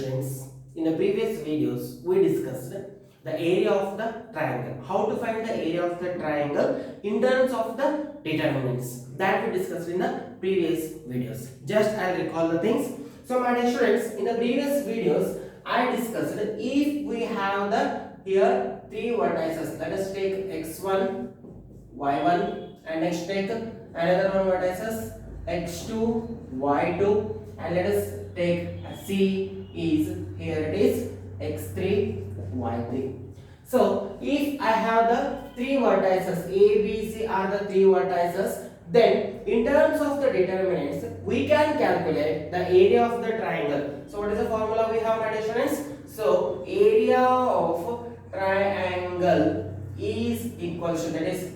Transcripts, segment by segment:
Friends, in the previous videos, we discussed the area of the triangle. How to find the area of the triangle in terms of the determinants that we discussed in the previous videos. Just I'll recall the things. So, my dear students, in the previous videos, I discussed if we have the here three vertices. Let us take x1, y1, and next take another one vertices x2, y2, and let us take C is here it is x3 y3. So if I have the three vertices a b c are the three vertices, then in terms of the determinants we can calculate the area of the triangle. So what is the formula we have, my dear students? So area of triangle is equals to, that is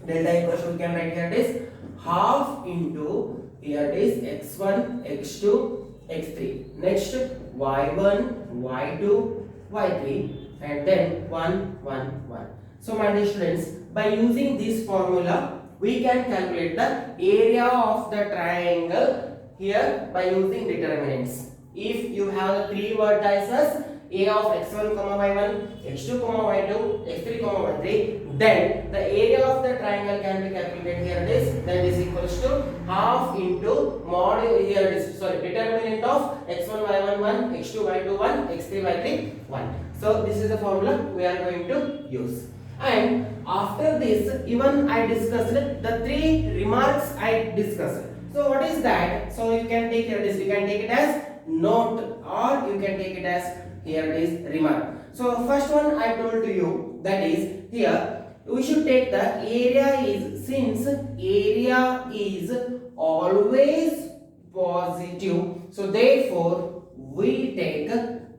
delta equals to, we can write here it is half into here it is x1 x2 x3, next y1 y2 y3, and then 1 1 1. So my dear students, by using this formula we can calculate the area of the triangle here by using determinants. If you have three vertices a of x1 y1 x2 y2 x3 y3, then the area of the triangle can be calculated here it is, that is equals to half into module here it is, sorry, determinant of x1 y1 1 x2 y2 1 x3 y3 1. So this is the formula we are going to use. And after this, even I discussed the three remarks I discussed. So what is that? So you can take here this, you can take it as note or you can take it as here it is remark. So first one I told to you, that is here we should take the area is, since area is always positive, so therefore we take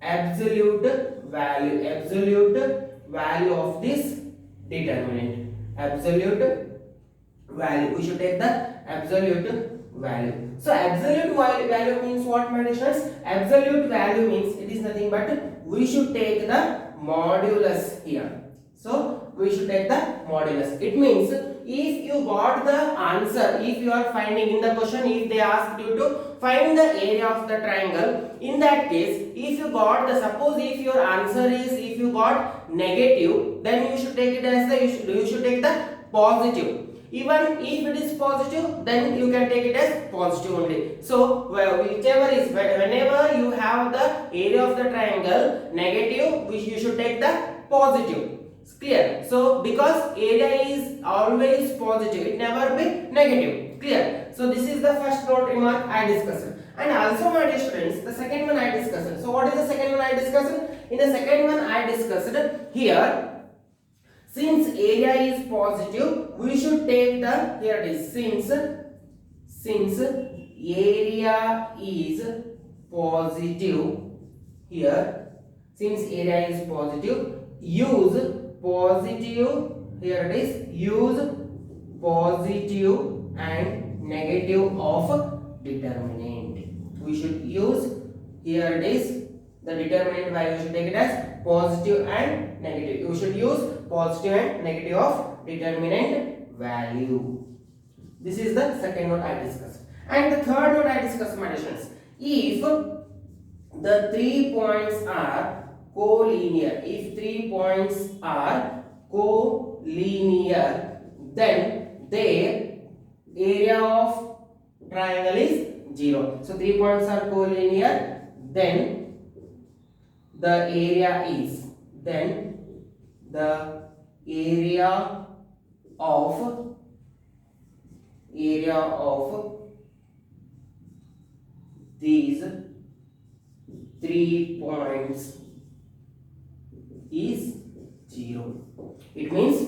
absolute value of this determinant. Absolute value, we should take the absolute value. So absolute value means what, my dear students? Absolute value means it is nothing but we should take the modulus here. So we should take the modulus. It means if you got the answer, if you are finding in the question, if they asked you to find the area of the triangle, in that case, if you got the, suppose if your answer is, if you got negative, then you should take it as the, you should take the positive. Even if it is positive, then you can take it as positive only. So whichever is, whenever you have the area of the triangle negative, you should take the positive. It's clear? So because area is always positive, it never be negative. Clear? So this is the first note remark I discussed. And also, my dear students, the second one I discussed. So what is the second one I discussed? In the second one I discussed here, since area is positive, we should take the, here it is, since area is positive, here since area is positive, use positive, here it is, use positive and negative of determinant. We should use, here it is, the determinant value should take it as positive and negative. You should use positive and negative of determinant value. This is the second note I discussed. And the third note I discussed, my dear students. If the 3 points are collinear, if 3 points are collinear, then their area of triangle is 0. So 3 points are collinear, then the area is, then the area of these 3 points is 0. It means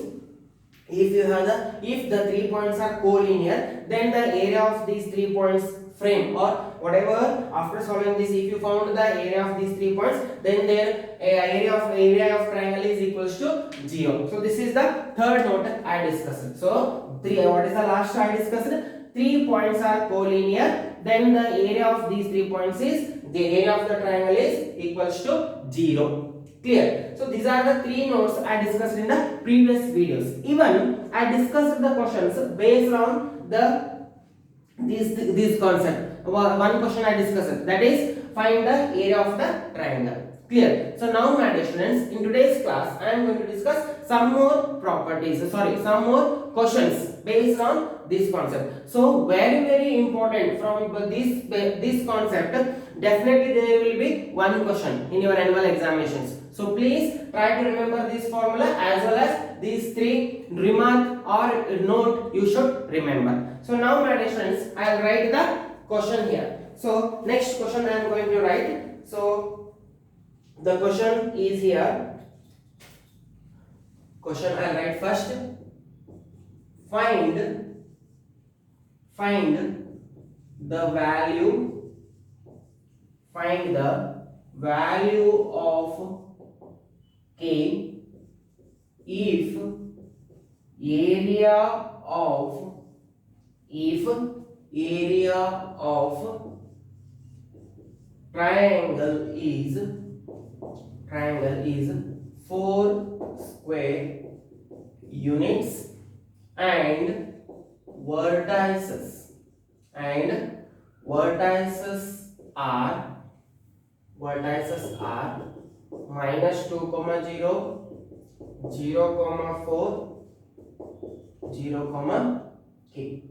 if you have the, if the 3 points are collinear, then the area of these 3 points frame or whatever, after solving this, if you found the area of these 3 points, then their area of triangle is equals to 0. So this is the third note I discussed. So what is the last I discussed? 3 points are collinear, then the area of these 3 points is, the area of the triangle is equals to 0. Clear? So these are the three notes I discussed in the previous videos. Even I discussed the questions based on the this concept. One question I discussed, that is find the area of the triangle. Clear? So now my dear students, in today's class I am going to discuss some more properties, some more questions based on this concept. So very important from this concept, definitely there will be one question in your annual examinations. So please try to remember this formula as well as these three remark or note you should remember. So now my dear students, I will write the question here. So next question I am going to write. So the question is here. Question I will write first. Find the value of K if area of triangle is 4 square units and vertices are minus 2, 0, 0, 4, 0, k,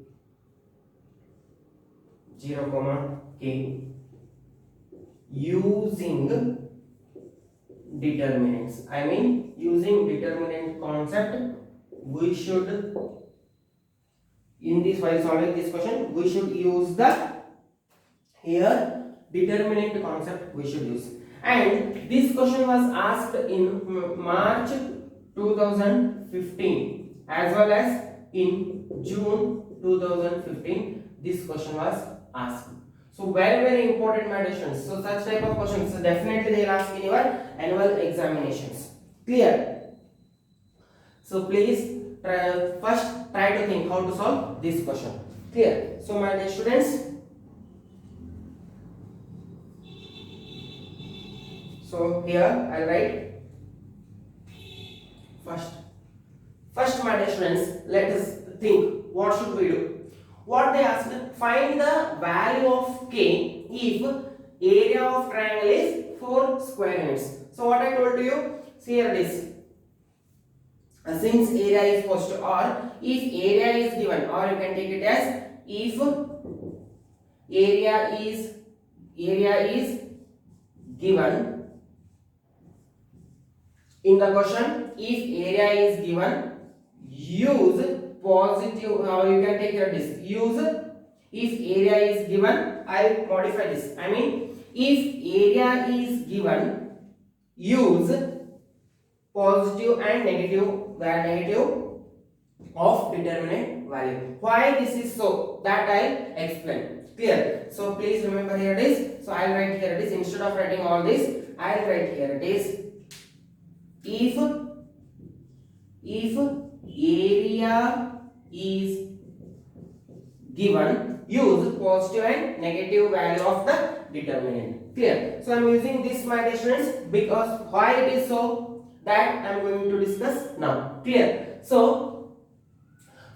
0, k, using determinants. I mean using determinant concept, we should, in this while solving this question, we should use the here determinant concept we should use. And this question was asked in March 2015 as well as in June 2015. This question was asked. So very important, my dear students. So such type of questions, so definitely they will ask in your annual examinations. Clear? So please first try to think how to solve this question. Clear? So my dear students, so here I write first my dear students, let us think what should we do. What they asked, find the value of K if area of triangle is 4 square units. So what I told to you, see here it is. Since area is positive, or if area is given, or you can take it as if area is given in the question, if area is given, use positive, or you can take care this, use, if area is given, I will modify this, I mean if area is given, use positive and negative of determinant value. Why this is so, that I will explain. Clear? So please remember here it is. So I will write here it is, instead of writing all this, I will write here it is, if area is given, use positive and negative value of the determinant. Clear? So I am using this, my dear students, because why it is so, that I am going to discuss now. Clear? So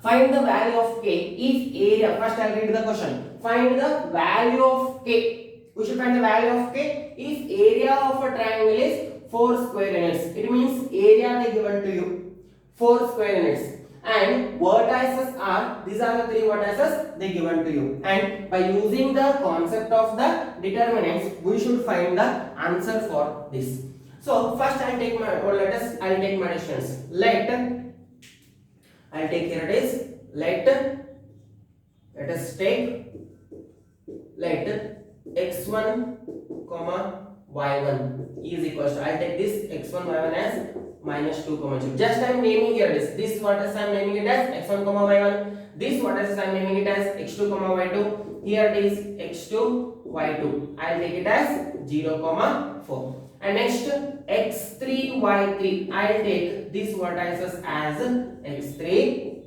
find the value of K if area, first I will read the question. Find the value of K. We should find the value of K if area of a triangle is 4 square units. It means area they given to you 4 square units, and vertices are, these are the 3 vertices they given to you, and by using the concept of the determinants we should find the answer for this. So first I'll take my, or I'll take my distance. I'll take here it is, let us take, let x1 comma y1 is equal to, I'll take this x1 y1 as minus 2 comma 0. Just I am naming here this vertex I am naming it as x1 comma y1, this vertex I am naming it as x2 comma y2, here it is x2 y2, I will take it as 0 comma 4, and next x3 y3 I will take this vertices as x3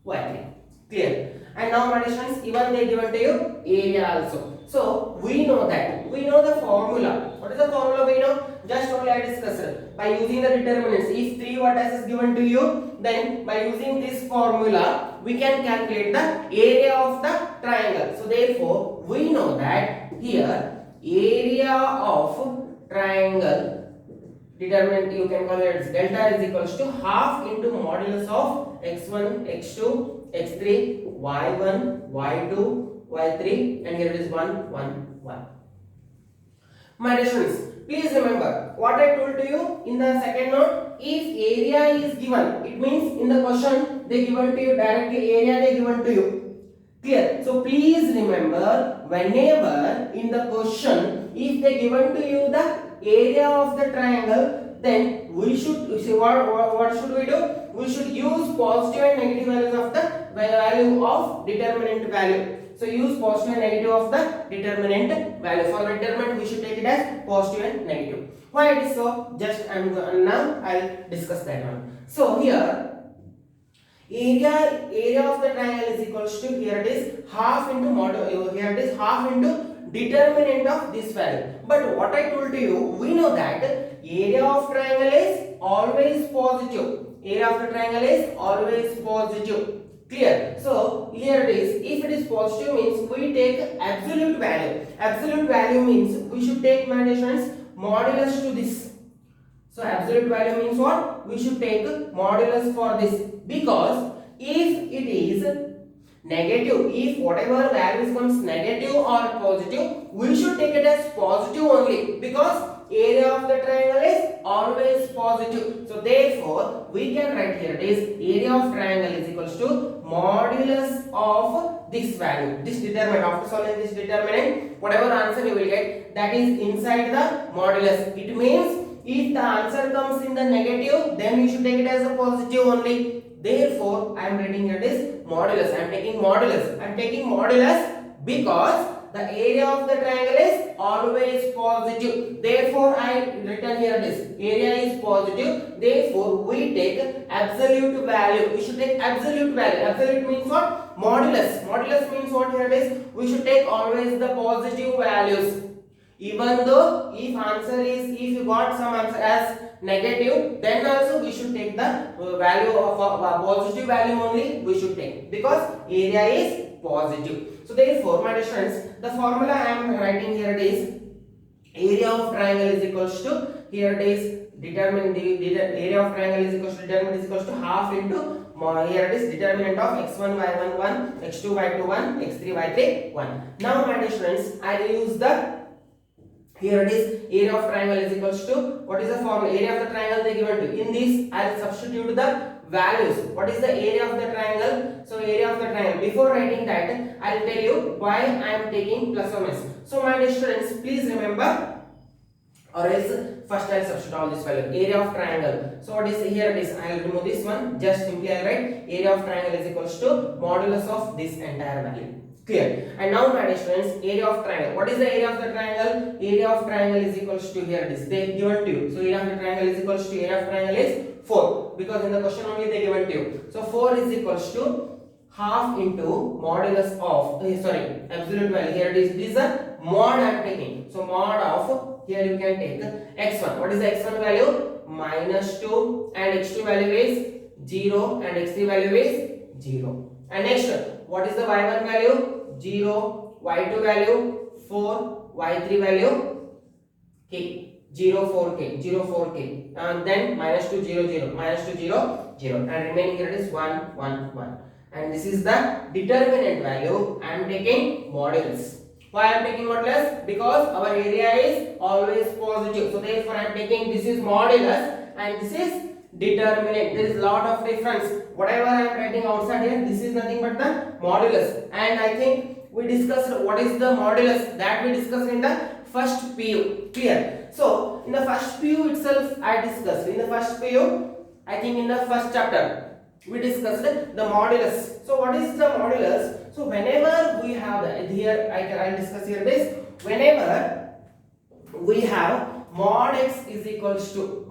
y3. Clear? And now my students, even they given to you area also. So we know the formula. What is the formula we know? Just only I discussed. By using the determinants, if 3 vertices given to you, then by using this formula we can calculate the area of the triangle. So therefore we know that here area of triangle, determinant you can call it as delta is equals to half into modulus of x1, x2, x3, y1, y2, y3, and here it is 1, 1, 1. My dear students, please remember what I told to you in the second note. If area is given, it means in the question they given to you directly, area they given to you. Clear? So please remember, whenever in the question, if they given to you the area of the triangle, then we should see what should we do? We should use positive and negative values of the value of determinant value. So use positive and negative of the determinant value. For determinant, we should take it as positive and negative. Why it is so? Just now I'll discuss that one. So here area of the triangle is equals to, here it is half into here it is half into determinant of this value. But what I told to you, we know that area of triangle is always positive. Area of the triangle is always positive. Clear? So here it is, if it is positive means we take absolute value. Absolute value means we should take, my dear students, modulus to this. So absolute value means what? We should take modulus for this, because if it is negative, if whatever values comes negative or positive, we should take it as positive only, because area of the triangle is always positive. So therefore we can write here it is area of triangle is equals to modulus of this value, this determinant. After solving this determinant, whatever answer you will get, that is inside the modulus. It means if the answer comes in the negative, then you should take it as a positive only. Therefore, I am writing here this modulus. I am taking modulus. I am taking modulus because the area of the triangle is always positive. Therefore, I written here this area is positive. Therefore, we take absolute value. We should take absolute value. Absolute means what? Modulus. Modulus means what here it is? We should take always the positive values. Even though if answer is, if you got some answer as negative, then also we should take the value of a positive value only we should take, because area is positive. So therefore, my dear students, the formula I am writing here it is area of triangle is equals to, here it is determine the area of triangle is equals to determinant is equals to half into here it is determinant of x1 y1 1, x2 y2 1, x3 y3 1. Now my dear students, I will use the, here it is area of triangle is equals to, what is the formula? Area of the triangle they given to. In this I will substitute the values. What is the area of the triangle? So area of the triangle, before writing that I will tell you why I am taking plus or minus. So my dear students, please remember, or else first I will substitute all this value. Area of triangle, so what is here it is, I will remove this one, just simply I will write area of triangle is equals to modulus of this entire value. Clear? And now my dear students, area of triangle. What is the area of the triangle? Area of triangle is equals to, here it is, they given to you. So area of the triangle is equals to, area of triangle is 4, because in the question only they given to you. So 4 is equals to half into modulus of, absolute value. Here it is, this is a mod I am taking. So mod of, here you can take x1. What is the x1 value? -2, and x2 value is 0, and x3 value is 0. And next, what is the y1 value? 0, y2 value 4, y3 value k, 0 4k, 0 4k, and then -2 0 0, -2 0 0, and remaining here it is 1 1 1. And this is the determinant value. I am taking modulus. Why I am taking modulus? Because our area is always positive. So therefore I am taking, this is modulus and this is determinant. There is lot of difference. Whatever I am writing outside here, this is nothing but the modulus. And I think we discussed what is the modulus, that we discussed in the first PU. Clear? So in the first PU itself I discussed. In the first PU, I think in the first chapter we discussed the modulus. So what is the modulus? So whenever we have here, I discuss here this, whenever we have mod x is equals to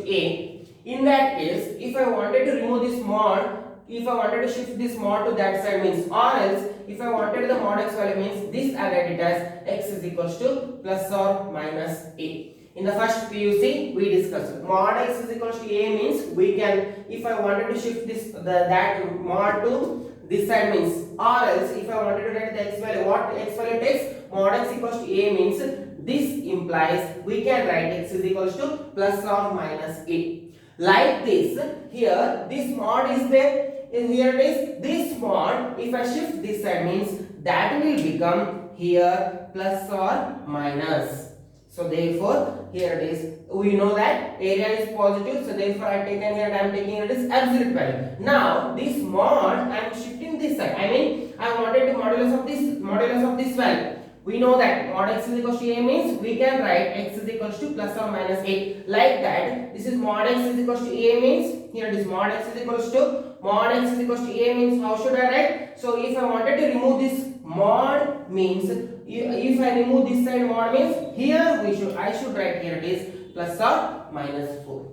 a, in that case if I wanted to remove this mod, if I wanted to shift this mod to that side means, or else if I wanted the mod x value means this I write it as x is equals to plus or minus a. In the first PUC we discussed mod x is equals to a means we can, if I wanted to shift this that mod to this side means, or else if I wanted to write the x value, what x value takes, mod x equals to a means this implies we can write x is equals to plus or minus a. Like this, here this mod is there, and here it is this mod. If I shift this side means that will become here plus or minus. So therefore here it is, we know that area is positive, so therefore I taken here, I am taking it as absolute value. Now this mod I am shifting this side, I mean I wanted to modulus of this value. We know that mod x is equals to a means we can write x is equals to plus or minus a. Like that, this is mod x is equals to a means, here it is mod x is equals to a means how should I write? So if I wanted to remove this mod means, if I remove this side mod means here I should write here it is plus or minus 4.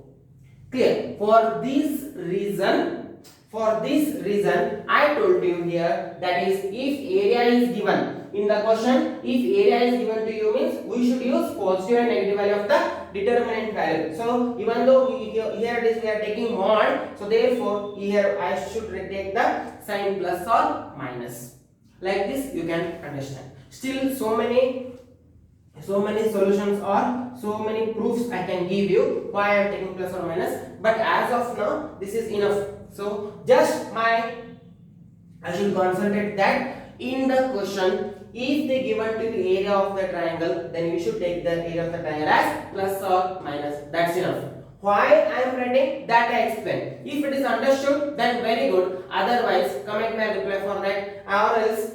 Clear? For this reason I told you here, that is if area is given in the question, if area is given to you means we should use positive and negative value of the determinant value. So even though here it is we are taking mod, so therefore here I should take the sign plus or minus. Like this you can understand. Still so many solutions or so many proofs I can give you why I am taking plus or minus, but as of now this is enough. So just I should concentrate that in the question, if they given to the area of the triangle, then you should take the area of the triangle as plus or minus. That's enough. Why I am writing that I explain. If it is understood, then very good. Otherwise, comment my reply for that, or else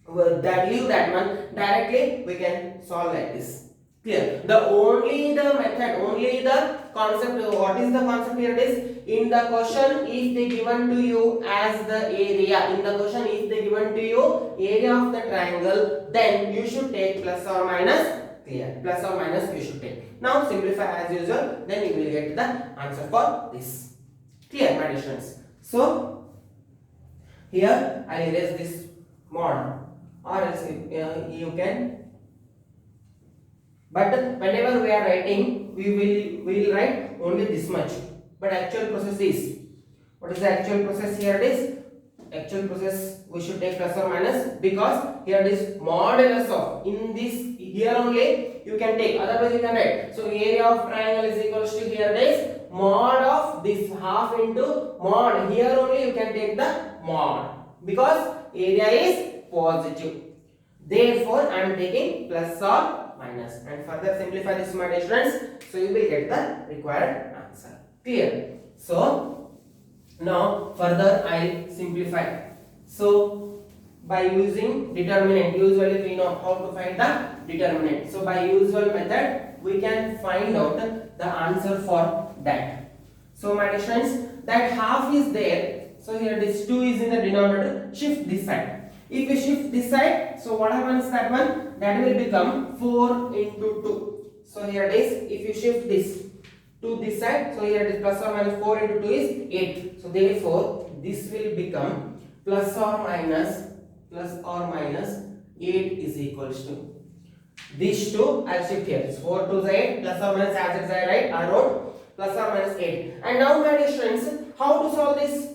leave that one. Directly we can solve like this. Clear? Only the concept. What is the concept here? It is in the question if they given to you as the area. In the question if they given to you area of the triangle, then you should take plus or minus. Clear? Plus or minus you should take. Now simplify as usual. Then you will get the answer for this. Clear, my dear students? So here I erase this mod, or else you can. But whenever we are writing, we will write only this much. But actual process is, what is the actual process here? It is actual process we should take plus or minus, because here it is modulus of, in this here only you can take, otherwise you can write. So area of triangle is equals to, here it is mod of this half into mod, here only you can take the mod because area is positive. Therefore I am taking plus or minus, and further simplify this, my dear students, so you will get the required answer. Clear? So now further I will simplify. So by using determinant, usually we know how to find the determinant. So by usual method we can find out the answer for that. So my dear students, that half is there, so here this 2 is in the denominator, shift this side. If we shift this side, so what happens, that one, that will become 4 into 2. So here it is, if you shift this to this side, so here it is plus or minus 4 into 2 is 8. So therefore this will become plus or minus 8 is equals to these two. I'll shift here. It's 4 to 8 plus or minus, as it is I write, I wrote plus or minus 8. And now my dear students, how to solve this?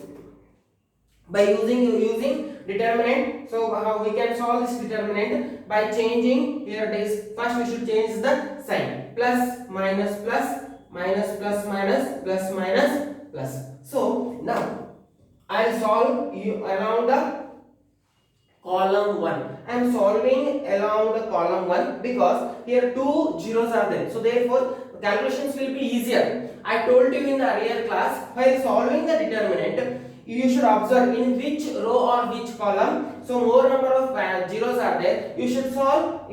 By using determinant. So how we can solve this determinant? By changing, here it is, first we should change the sign, plus minus plus minus plus minus plus minus plus. So now I'll solve around the column 1. I am solving along the column 1 because here 2 zeros are there, so therefore calculations will be easier. I told you in the earlier class, while solving the determinant, you should observe in which row or which column, so more number of zeros are there, you should solve.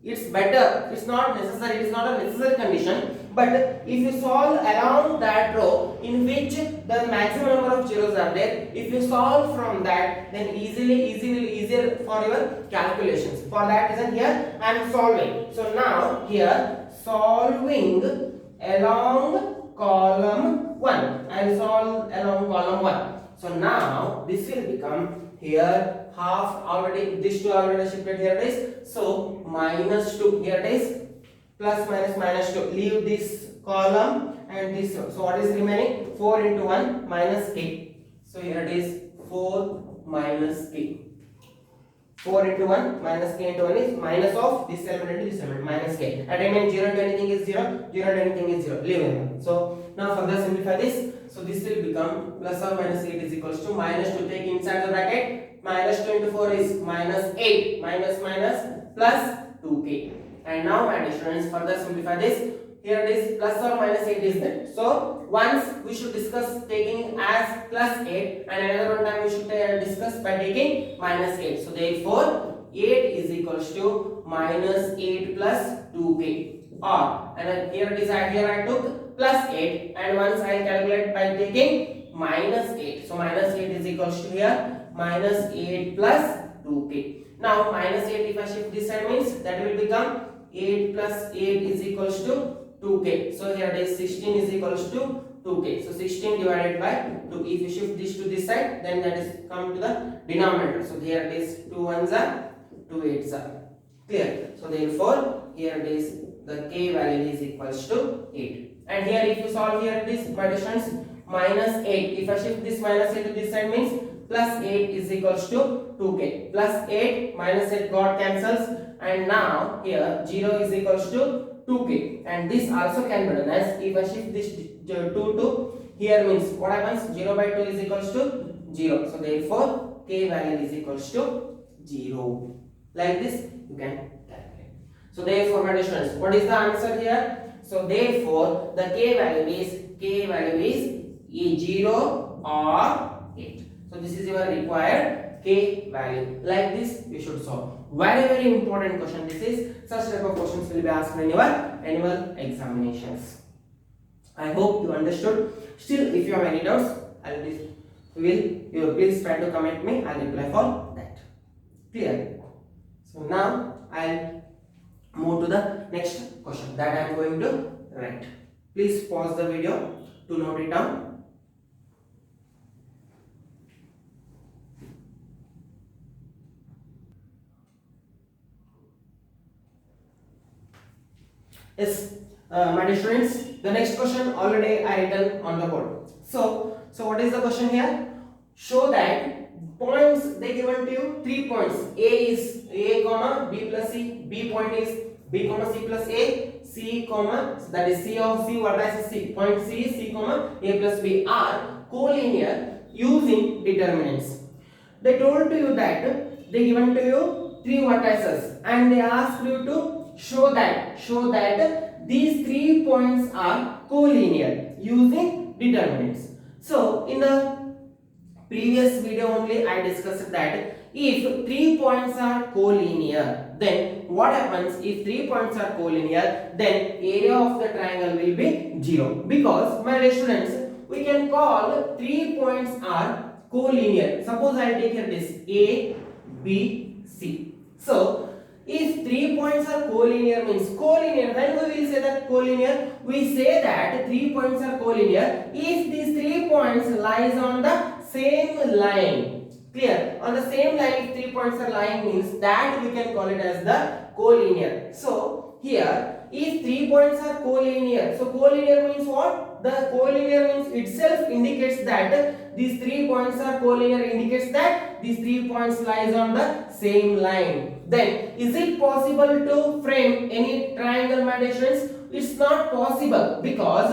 It's better, it's not necessary, it's not a necessary condition, but if you solve along that row in which the maximum number of zeros are there, if you solve from that, then easier for your calculations. For that reason here I am solving. So now here solving along column 1, I will solve along column 1. So now this will become here half, already this 2 already shifted, here it is, so minus 2, here it is plus minus minus 2, leave this column and this one. So what is remaining? 4 into 1 minus 8. So here it is 4 minus k. 4 into 1 minus k into 1 is minus of this element into this element, minus k. At I mean 0 to anything is 0, 0 to anything is 0. Leave it. So now further simplify this. So this will become plus or minus 8 is equals to minus 2. Take inside the bracket. Minus 2 into 4 is minus 8. Minus minus plus 2k. And now my dear students, further simplify this. Here it is plus or minus 8 is there. So once we should discuss taking as plus 8 and another one time we should discuss by taking minus 8. So therefore 8 is equals to minus 8 plus 2k. Or and here it is here I took plus 8 and once I calculate by taking minus 8. So minus 8 is equals to here minus 8 plus 2k. Now minus 8 if I shift this side means that will become 8 plus 8 is equals to 2k. So here it is 16 is equals to 2k. So 16 divided by 2. If you shift this to this side, then that is come to the denominator. So here it is 2 ones are 2 eights are. Clear. So therefore here it is the k value is equals to 8. And here if you solve here it is my distance minus 8. If I shift this minus 8 to this side means plus 8 is equals to 2k. Plus 8 minus 8 got cancels. And now here 0 is equals to 2k, and this also can be done as if I shift this 2 to here means what happens 0 by 2 is equals to 0. So therefore k value is equals to 0. Like this you can calculate. So therefore my dear students, what is the answer here? So therefore the k value is 0 or 8. So this is your required k value. Like this you should solve. Very important question this is. Such type of questions will be asked in your annual examinations. I hope you understood. Still if you have any doubts, you please try to comment me. I'll reply for that. Clear? So now I'll move to the next question that I am going to write. Please pause the video to note it down. Yes, my dear students, the next question already I written on the board. So what is the question here? Show that points they given to you 3 points. A is A comma B plus C. B point is B comma C plus A. C comma that is C of C. What I say C point C is C comma A plus B are collinear using determinants. They told to you that they given to you 3 vertices and they asked you to show that these 3 points are collinear using determinants. So in the previous video only I discussed that if 3 points are collinear, then what happens if 3 points are collinear, then area of the triangle will be 0, because my dear students we can call 3 points are collinear. Suppose I take here this A, B, C. So if 3 points are collinear means collinear, when we will say that collinear, we say that 3 points are collinear if these 3 points lies on the same line. Clear? On the same line, if 3 points are lying means that we can call it as the collinear. So here if 3 points are collinear, so collinear means what? The collinear means itself indicates that these 3 points are collinear, indicates that these 3 points lies on the same line. Then is it possible to frame any triangle, my dear students? It's not possible, because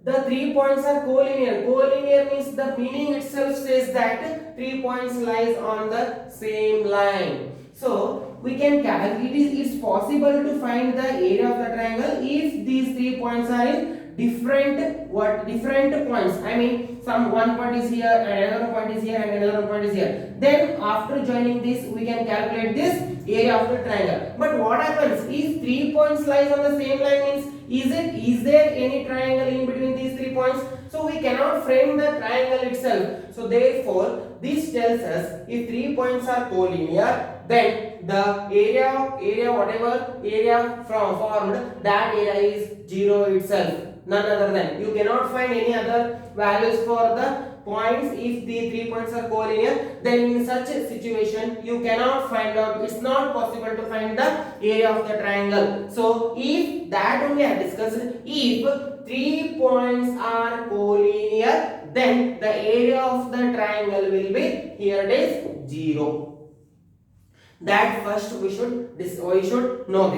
the 3 points are collinear. Collinear means the meaning itself says that 3 points lies on the same line. So we can calculate it's possible to find the area of the triangle if these 3 points are in different points. I mean some one point is here and another point is here and another point is here. Then after joining this we can calculate this area of the triangle. But what happens if 3 points lies on the same line means is there any triangle in between these 3 points? So we cannot frame the triangle itself. So therefore this tells us if 3 points are collinear, then the area whatever area formed, that area is 0 itself. None other than, you cannot find any other values for the points if the 3 points are collinear. Then in such a situation you cannot find out, it's not possible to find the area of the triangle. So if that only I discussed, if 3 points are collinear, then the area of the triangle will be, here it is 0. That first we should know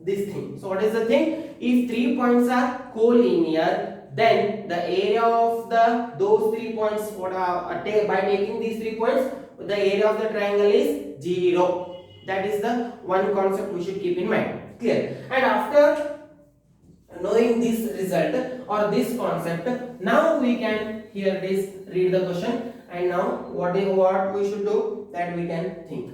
this thing. So what is the thing? If 3 points are collinear, then the area of those 3 points, by taking these 3 points, the area of the triangle is 0. That is the one concept we should keep in mind. Clear? And after knowing this result or this concept, now we can read the question, and now what we should do, that we can think.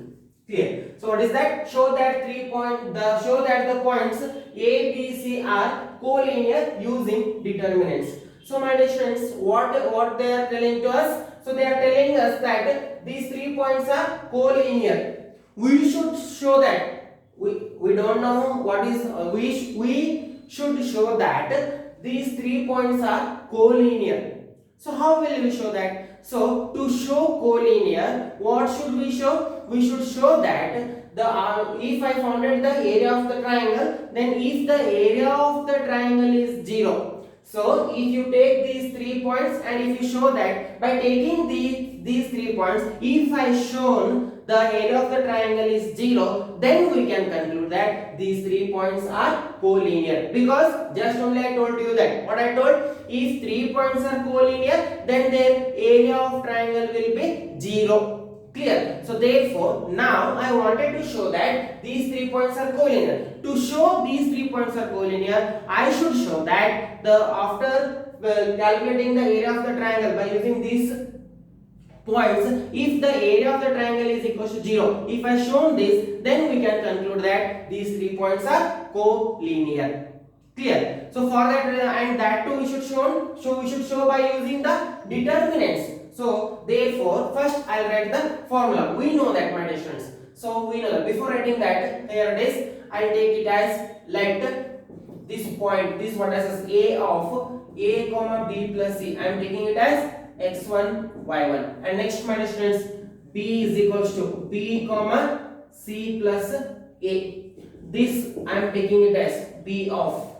Clear? So what is that? Show that the points A, B, C are collinear using determinants. So my dear students, what they are telling to us? So they are telling us that these 3 points are collinear. We should show that. We don't know what is we should show that these 3 points are collinear. So how will we show that? So to show collinear, what should we show? We should show that if I founded the area of the triangle, then if the area of the triangle is 0. So if you take these 3 points and if you show that by taking these 3 points, if I shown the area of the triangle is 0, then we can conclude that these 3 points are collinear. Because just only I told you that. What I told? If 3 points are collinear, then their area of triangle will be 0. Clear? So therefore, now I wanted to show that these 3 points are collinear. To show these 3 points are collinear, I should show that after calculating the area of the triangle by using these points, if the area of the triangle is equal to 0, if I shown this, then we can conclude that these 3 points are collinear. Clear? So for that, and that too we should show by using the determinants. So therefore, first I'll write the formula. We know that, my dear students. So we know that. Before writing that, here it is. I'll take it as, let this point, this vertex A of A comma B plus C. I am taking it as x1 y1. And next, my dear students, B is equals to B comma C plus A. This I am taking it as B of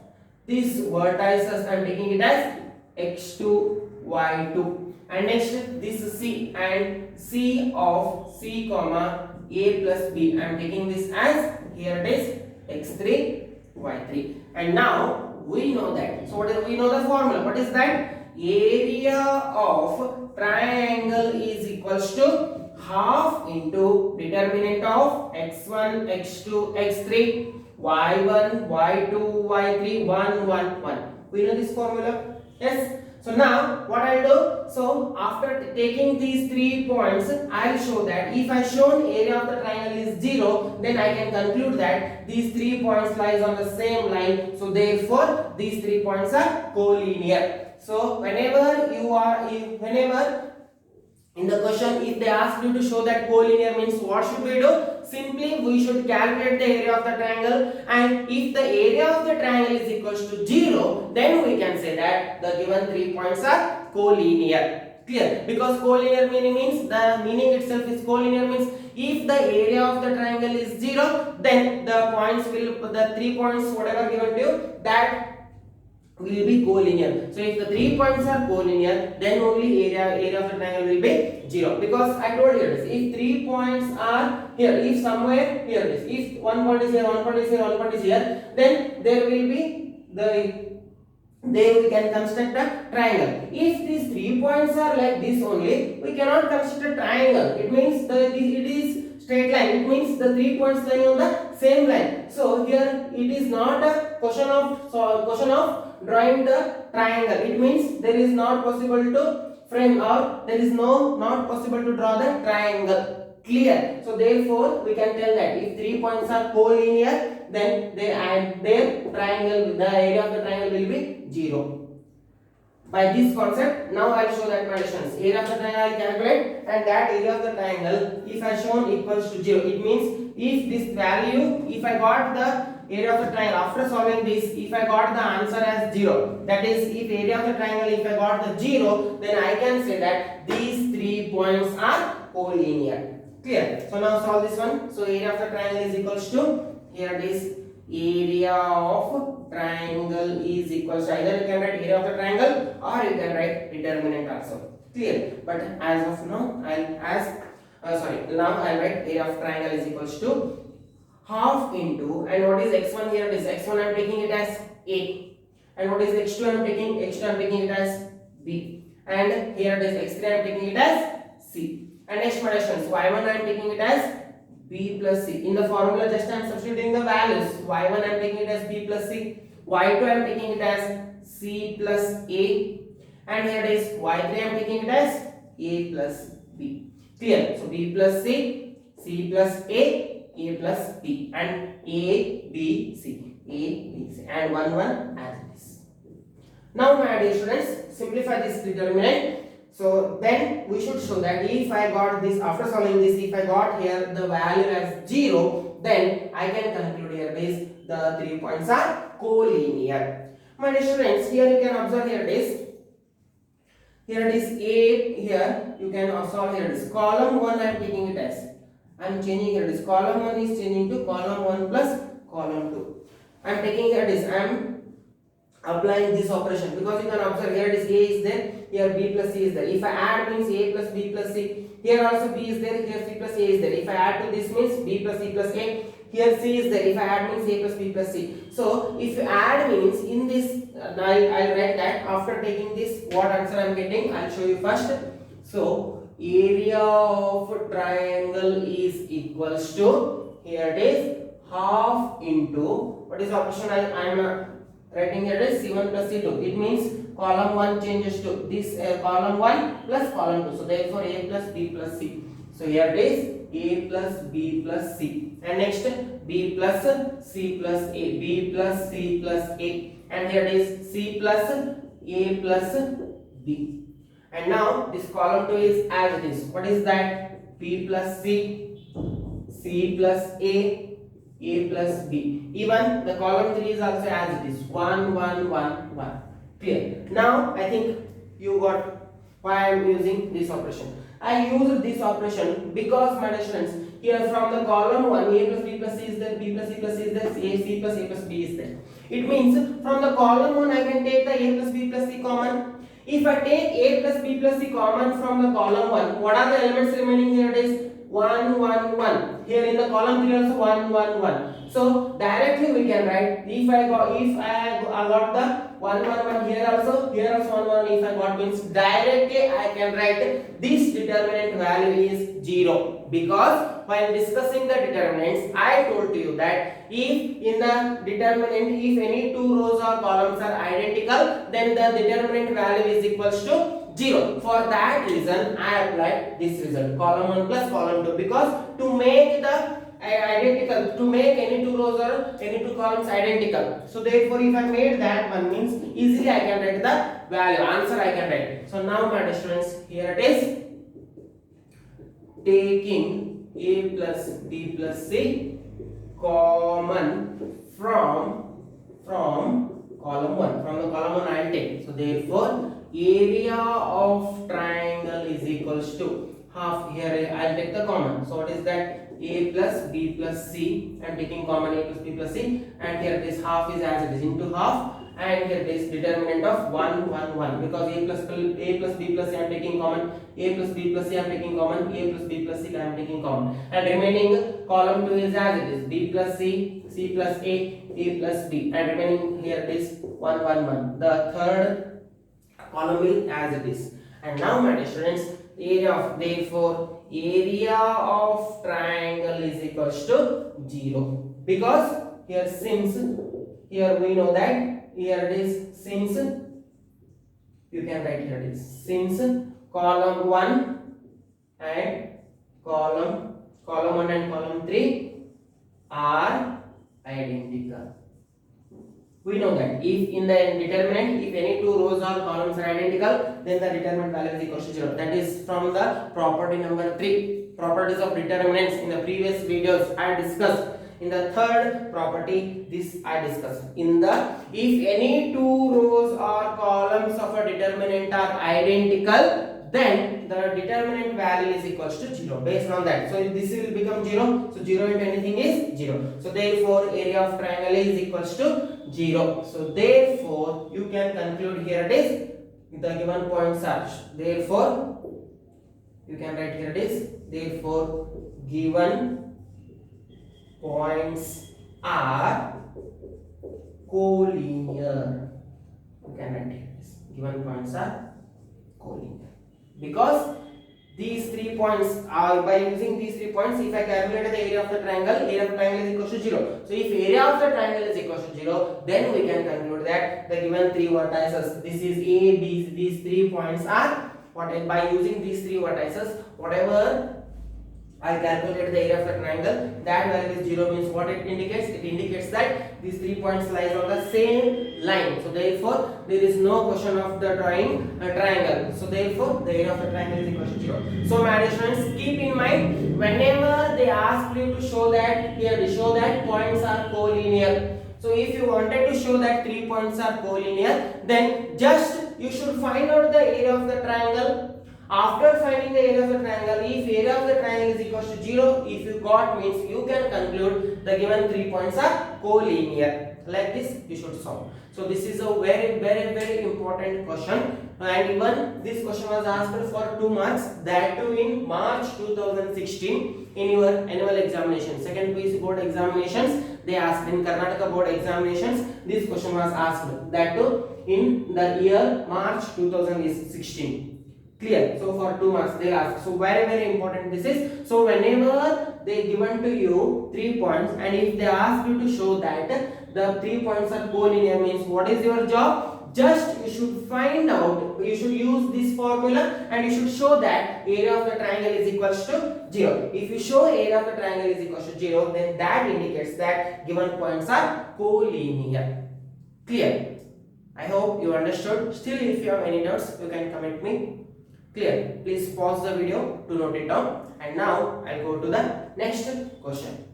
this vertices. I am taking it as x2 y2. And next, this C and C of C comma A plus B. I am taking this as, here it is, x3 y3. And now we know that. So we know the formula. What is that? Area of triangle is equals to half into determinant of x1, x2, x3, y1, y2, y3, 1, 1, 1. We know this formula? Yes. So now what I'll do? So after taking these 3 points, I'll show that if I shown area of the triangle is 0, then I can conclude that these 3 points lies on the same line. So therefore, these 3 points are collinear. So whenever in the question, if they ask you to show that collinear means, what should we do? Simply we should calculate the area of the triangle, and if the area of the triangle is equals to 0, then we can say that the given 3 points are collinear. Clear? Because collinear means the meaning itself is collinear means if the area of the triangle is 0, then the 3 points whatever given to you, that will be collinear. So if the 3 points are collinear, then only area of the triangle will be 0. Because I told you this, if 3 points are here, if somewhere here it is, if one point is here, one point is here, one point is here, then there will be then we can construct a triangle. If these 3 points are like this only, we cannot construct a triangle. It means it is straight line. It means the 3 points lying on the same line. So here it is not a question of drawing the triangle. It means there is not possible to frame, or there is not possible to draw the triangle. Clear? So therefore we can tell that if 3 points are collinear, then their triangle, the area of the triangle will be 0. By this concept, now I will show that conditions. Area of the triangle I will calculate, and that area of the triangle, if I shown equals to 0, it means if this value, if I got the area of the triangle after solving this, if I got the answer as 0, that is, if area of the triangle, if I got the 0, then I can say that these 3 points are collinear. Clear? So now solve this one. So area of the triangle is equals to, here it is, area of triangle is equals to, either you can write area of the triangle or you can write determinant also. Clear? But as of now, now I'll write area of triangle is equals to half into, and what is x1 here? It is x1 I'm taking it as a, and what is x2 I'm taking it as b, and here it is x3 I'm taking it as c, and next conditions y1 I'm taking it as b plus c. In the formula just I'm substituting the values. Y1 I'm taking it as b plus c, y2 I'm taking it as c plus a, and here it is y3 I'm taking it as a plus b. Clear? So b plus c, c plus a plus b, and a b c, and 1 1 as it is. Now my dear students, simplify this determinant. So then we should show that if I got this, after solving this, if I got here the value as 0, then I can conclude here is the 3 points are collinear. My dear students, here you can observe here it is a, here you can solve here it is column 1 I am taking it as, I am changing here it is column 1 is changing to column 1 plus column 2. I am taking here it is, I am applying this operation because you can observe here it is a is there, here b plus c is there. If I add means a plus b plus c, here also b is there, here c plus a is there. If I add to this means b plus c plus a, here c is there. If I add means a plus b plus c. So if you add means in this, I'll write that after taking this what answer I am getting, I'll show you first. So area of triangle is equals to, here it is half into, what is the operation I am writing here is c1 plus c2. It means column 1 changes to this column 1 plus column 2. So therefore a plus b plus c. So here it is a plus b plus c, and next b plus c plus a, b plus c plus a, and here it is c plus a plus b. And now this column 2 is as it is. What is that? b plus c, c plus a plus b. Even the column 3 is also as it is 1 1 1 1. Clear? Now I think you got why I am using this operation. I use this operation because my students, here from the column 1 a plus b plus c is there, b plus c plus c is there, c plus a plus b is there. It means from the column 1 I can take the a plus b plus c common. If I take a plus b plus c common from the column 1, what are the elements remaining here? It is 1 1 1. Here in the column 3 also 1 1 1. So directly we can write, if I got the 1 1 1 here also 1 1, if I got means directly I can write this determinant value is 0, because while discussing the determinants I told to you that if in the determinant if any two rows or columns are identical, then the determinant value is equals to 0. For that reason I applied this result, column 1 plus column 2, because to make the identical, to make any two rows or any two columns identical. So therefore if I made that one means easily I can write the value, answer I can write. So now my students, here it is taking a plus b plus c common from column 1. From the column 1 I will take. So therefore area of triangle is equals to half, here I will take the common. So what is that? A plus b plus c, I am taking common a plus b plus c, and here this half is as it is into half, and here this determinant of 1 1 1, because a plus b plus c I am taking common, a plus b plus c I am taking common, a plus b plus c I am taking common, and remaining column 2 is as it is b plus c, c plus a plus b, and remaining here it is 1 1 1. The third column is as it is. And now my dear students, therefore area of triangle is equals to 0, because here since here we know that here it is, since you can write here it is, since column 1 and column 1 and column 3 are identical. We know that if in the determinant, if any two rows or columns are identical, then the determinant value is equal to 0. That is from the property number 3, properties of determinants. In the previous videos I discussed. In the third property, this I discussed. In the, if any two rows or columns of a determinant are identical, then then the determinant value is equals to 0 based on that. So this will become 0. So 0 into anything is 0. So therefore area of triangle is equals to 0. So therefore you can conclude here it is the given points are. Therefore you can write here it is. Therefore given points are collinear. You can write here this. Given points are collinear because these 3 points are, by using these 3 points, if I calculate the area of the triangle is equal to 0. So if area of the triangle is equal to 0, then we can conclude that the given 3 vertices, this is A, B, these 3 points are what, by using these 3 vertices, whatever I calculate the area of the triangle, that value is 0 means what it indicates? It indicates that these 3 points lies on the same line. So therefore there is no question of the drawing a triangle. So therefore the area of the triangle is equal to 0. So my dear students, keep in mind whenever they ask you to show that here they show that points are collinear. So if you wanted to show that 3 points are collinear, then just you should find out the area of the triangle. After finding the area of the triangle, if area of the triangle is equal to 0, if you got means you can conclude the given 3 points are collinear. Like this you should solve. So this is a very important question, and even this question was asked for 2 marks, that too in March 2016 in your annual examination, second PUC board examinations. They asked in Karnataka board examinations, this question was asked, that too in the year March 2016. Clear? So for 2 marks they ask. So very important this is. So whenever they given to you 3 points, and if they ask you to show that the 3 points are collinear, means what is your job? Just you should find out, you should use this formula and you should show that area of the triangle is equals to 0. If you show area of the triangle is equals to 0, then that indicates that given points are collinear. Clear? I hope you understood. Still if you have any doubts, you can comment me. Clear? Please pause the video to note it down. And now I'll go to the next question.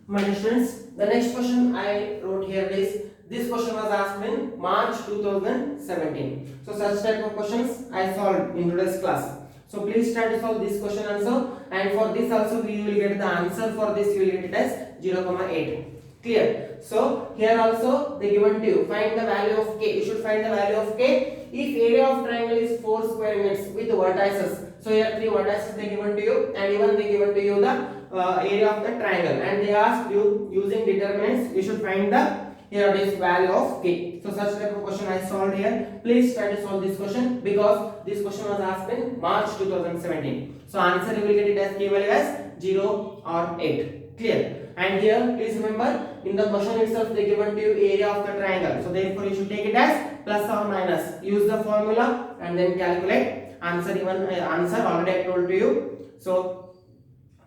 My dear students, the next question I wrote here is, this question was asked in March 2017. So such type of questions I solved in today's class. So please try to solve this question also, and for this also we will get the answer for this, you will get it as 0,8. Clear? So here also they given to you, find the value of k. You should find the value of k if area of triangle is 4 square units with vertices. So here 3 vertices they given to you, and even they given to you the area of the triangle, and they asked you using determinants you should find the here it is value of k. So such type of question I solved here. Please try to solve this question because this question was asked in March 2017. So answer you will get it as k value as 0 or 8. Clear? And here please remember in the question itself they given to you area of the triangle. So therefore you should take it as plus or minus. Use the formula and then calculate answer. Even answer already I told to you. So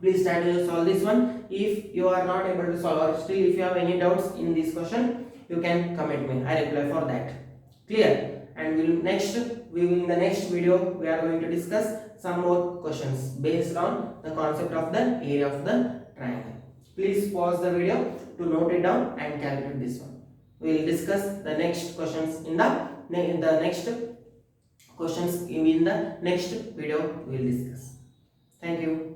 please try to solve this one. If you are not able to solve, or still if you have any doubts in this question, you can comment me. I reply for that. Clear? And in the next video we are going to discuss some more questions based on the concept of the area of the triangle. Please pause the video to note it down and calculate this one. We will discuss the next questions in the next questions in the next video we will discuss. Thank you.